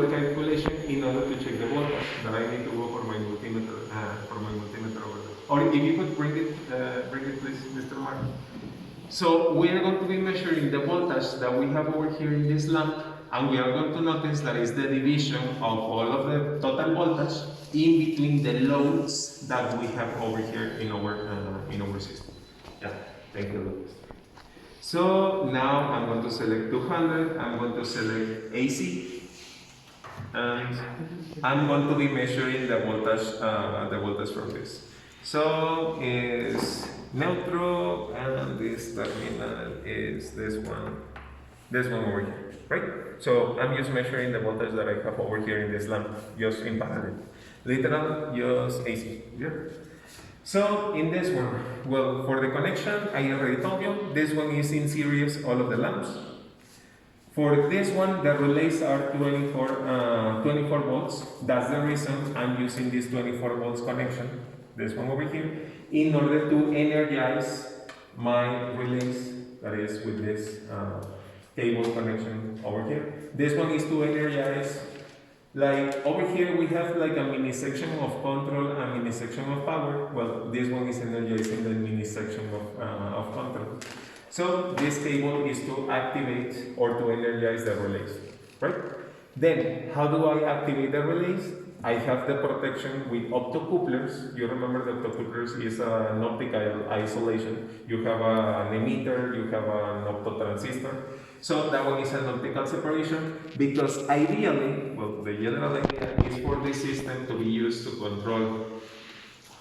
the calculation in order to check the voltage that I need to go for my multimeter over there. Or if you could bring it please, Mr. Martin. So we are going to be measuring the voltage that we have over here in this lamp, and we are going to notice that is the division of all of the total voltage in between the loads that we have over here in our system. Yeah, thank you, Lucas. So now I'm going to select 200, I'm going to select AC, and I'm going to be measuring the voltage from this. So is neutral, and this terminal is this one over here, right? So I'm just measuring the voltage that I have over here in this lamp, just in parallel. Literal, just AC. Yeah. So in this one, well, for the connection, I already told you, this one is in series, all of the lamps. For this one, the relays are 24 volts. That's the reason I'm using this 24 volts connection, this one over here, in order to energize my relays, that is with this cable connection over here. This one is to energize, like over here we have like a mini section of control and mini section of power. Well, this one is energizing the mini section of control. So this cable is to activate or to energize the relays, right? Then, how do I activate the relays? I have the protection with optocouplers. You remember that optocouplers is an optical isolation. You have an emitter, you have an optotransistor. So that one is an optical separation, because ideally, well, the general idea is for this system to be used to control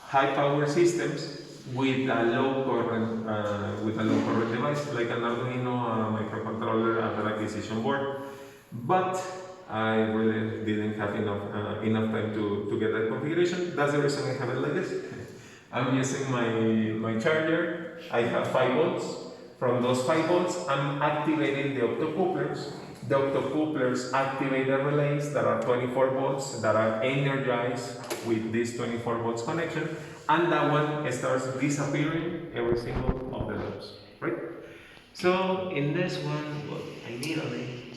high power systems with a low current device, like an Arduino microcontroller and an acquisition board. But I really didn't have enough time to get that configuration. That's the reason I have it like this. I'm using my charger. I have 5 volts. From those 5 volts, I'm activating the optocouplers. The optocouplers activate the relays that are 24 volts, that are energized with this 24 volts connection, and that one starts disappearing every single of the loops, right? So in this one, well, ideally,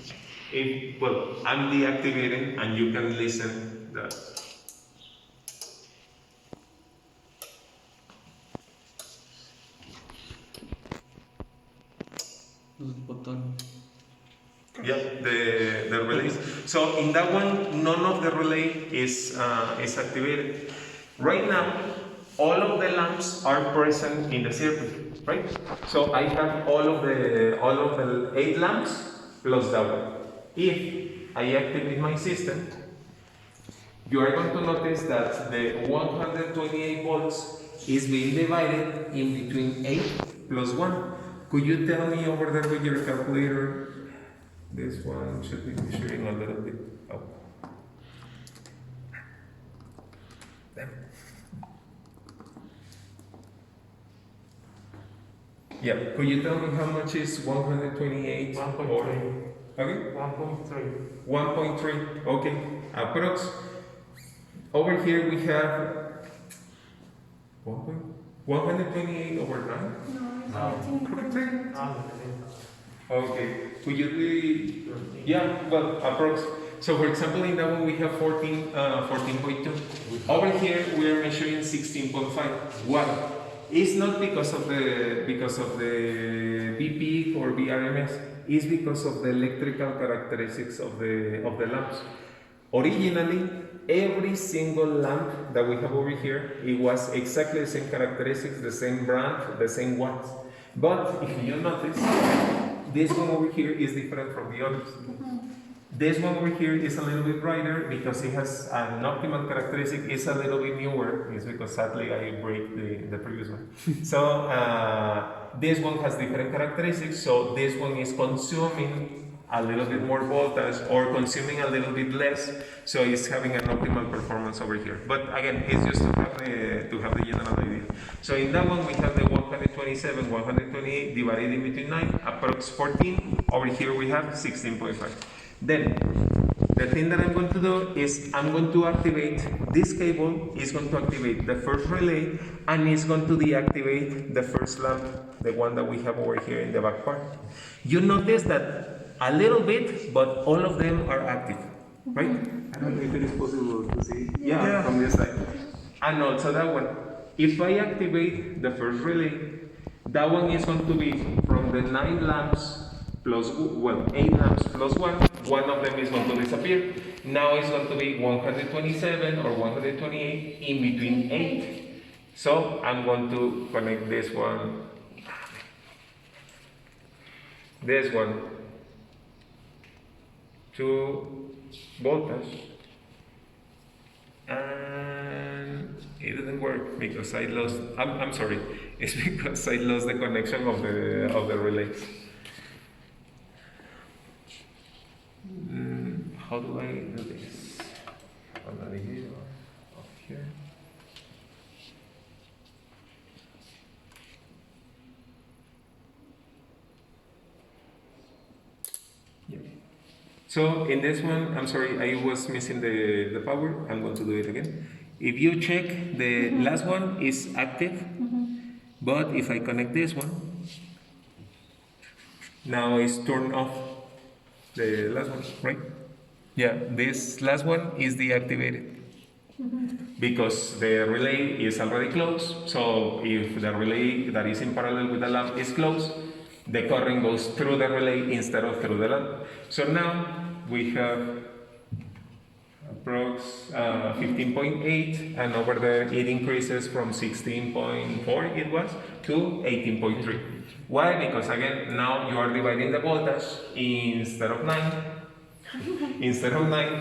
I'm deactivating, and you can listen that. Yeah, the relays. So in that one, none of the relay is activated. Right now, all of the lamps are present in the circuit, right? So I have all of the 8 lamps plus that one. If I activate my system, you are going to notice that the 128 volts is being divided in between 8 plus 1. Could you tell me over there with your calculator? This one should be measuring a little bit. Oh. Damn. Yeah, could you tell me how much is 128? 1.3. Okay? 1.3. 1.3, okay. Approx. Over here we have 128 over 9? No. Okay, could you really, yeah, well, approx. So for example, in that one we have 14.2. Over here we are measuring 16.5. Why? It's not because of the BP or VRMS. It's because of the electrical characteristics of the lamps. Originally, every single lamp that we have over here, it was exactly the same characteristics, the same brand, the same watts. But if you notice, this one over here is different from the others. This one over here is a little bit brighter because it has an optimal characteristic. It's a little bit newer. It's because sadly I break the previous one. So this one has different characteristics. So this one is consuming a little bit more voltage or consuming a little bit less. So it's having an optimal performance over here. But again, it's just to have the general idea. So in that one we have the 127, 128 divided in between 9, approx 14. Over here we have 16.5. Then, the thing that I'm going to do is I'm going to activate this cable, is going to activate the first relay, and it's going to deactivate the first lamp, the one that we have over here in the back part. You notice that a little bit, but all of them are active, right? I don't know if it is possible to see. Yeah. From this side. And also that one. If I activate the first relay, that one is going to be from the 9 lamps plus, 8 lamps plus 1 of them is going to disappear. Now it's going to be 127 or 128 in between 8. So I'm going to connect this one to voltage, and it didn't work because I lost. I'm sorry. It's because I lost the connection of the relays. How do I do this? On the navigator of here. Yeah. So in this one, I'm sorry, I was missing the power. I'm going to do it again. If you check, the last one is active, but if I connect this one, now it's turned off. The last one, right? Yeah, this last one is deactivated because the relay is already closed. So if the relay that is in parallel with the lamp is closed, the current goes through the relay instead of through the lamp. So now we have approx 15.8, and over there it increases from 16.4 it was to 18.3. Why? Because again, now you are dividing the voltage instead of 9,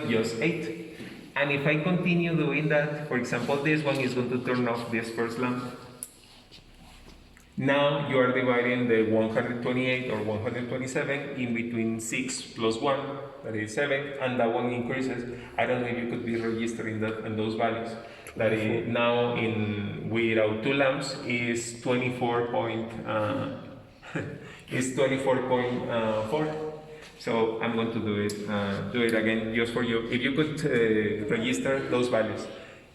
just 8. And if I continue doing that, for example, this one is going to turn off this first lamp. Now you are dividing the 128 or 127 in between 6 plus 1, that is 7, and that one increases. I don't know if you could be registering that and those values. That is now without 2 lamps is 24.4. So I'm going to do it again just for you. If you could register those values.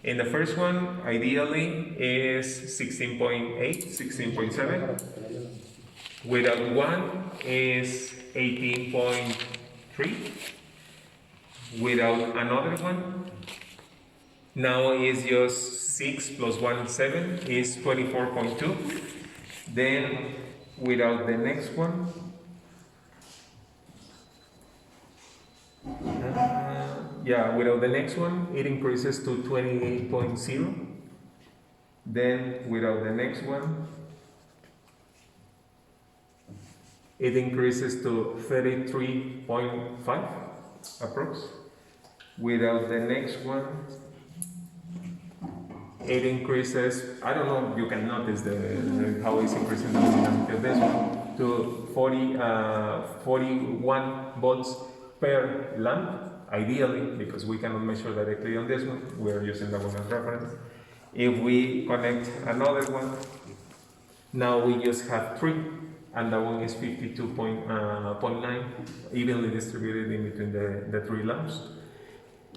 In the first one, ideally, is 16.8, 16.7. Without 1 is 18.3. Without another one, now is just 6 plus 1, 7, is 24.2. Then without the next one, without the next one, it increases to 28.0. Then without the next one, it increases to 33.5 approx. Without the next one, it increases, I don't know, you can notice how it's increasing the luminosity of this one, to 41 volts per lamp. Ideally, because we cannot measure directly on this one, we are using that one as reference. If we connect another one, now we just have 3, and that one is 52.9, evenly distributed in between the 3 lamps.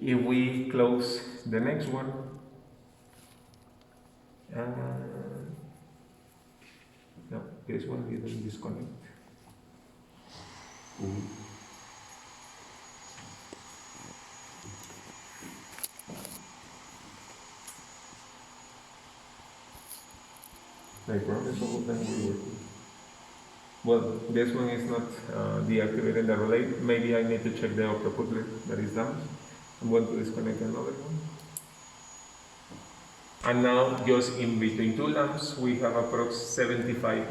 If we close the next one, no, this one didn't disconnect. I promise all of them will work. Well, this one is not deactivated the relay. Maybe I need to check the octocoupler that is down. I'm going to disconnect another one. And now, just in between 2 lamps, we have approx 75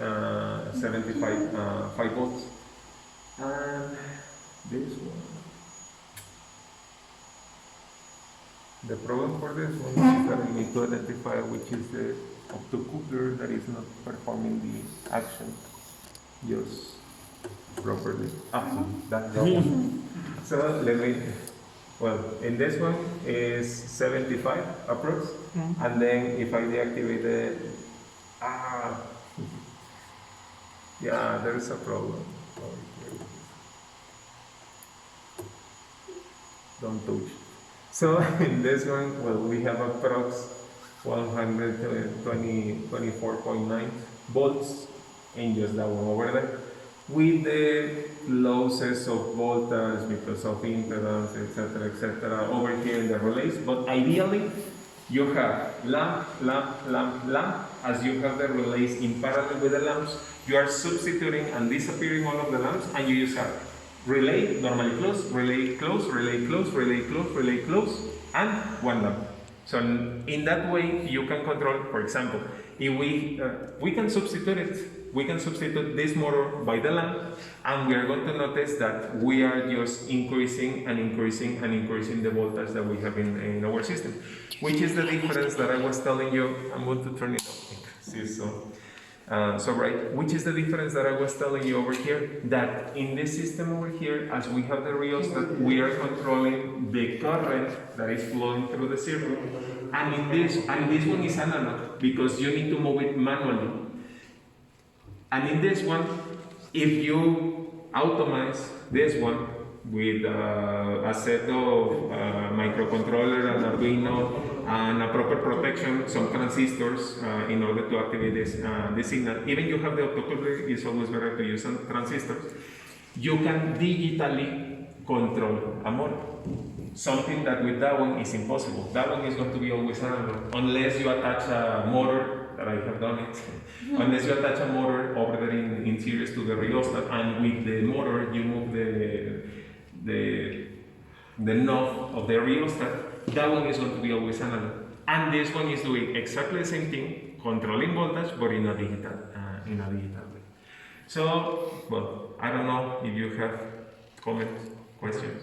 5 volts. And this one. The problem for this one is that I need to identify which is the octocoupler that is not performing the action just properly. That's the one. So let me, in this one is 75 approx, and then if I deactivate the, yeah, there is a problem. Don't touch. So in this one, we have approx 24.9 volts in just that one over there. with the losses of voltage because of impedance, etc., over here in the relays. But ideally, you have lamp, lamp, lamp, lamp. As you have the relays in parallel with the lamps, you are substituting and disappearing all of the lamps, and you just have relay, normally close, relay close, relay close, relay close, relay close, and one lamp. So in that way, you can control, for example, if we can substitute it. We can substitute this motor by the lamp, and we are going to notice that we are just increasing and increasing and increasing the voltage that we have in our system, which is the difference that I was telling you. I'm going to turn it off. See, right, which is the difference that I was telling you over here, that in this system over here, as we have the rheostat, we are controlling the current that is flowing through the circuit, and this one is analog because you need to move it manually. And in this one, if you automate this one with a set of microcontroller and Arduino and a proper protection, some transistors in order to activate this signal, even you have the optocoupler, it's always better to use some transistors. You can digitally control a motor. Something that with that one is impossible. That one is going to be always analog, unless you attach a motor, that I have done it, unless you attach a motor over there in series to the rheostat, and with the motor you move the knob of the rheostat, that one is going to be always analog. And this one is doing exactly the same thing, controlling voltage, but in a digital way. So, well, I don't know if you have comments, questions.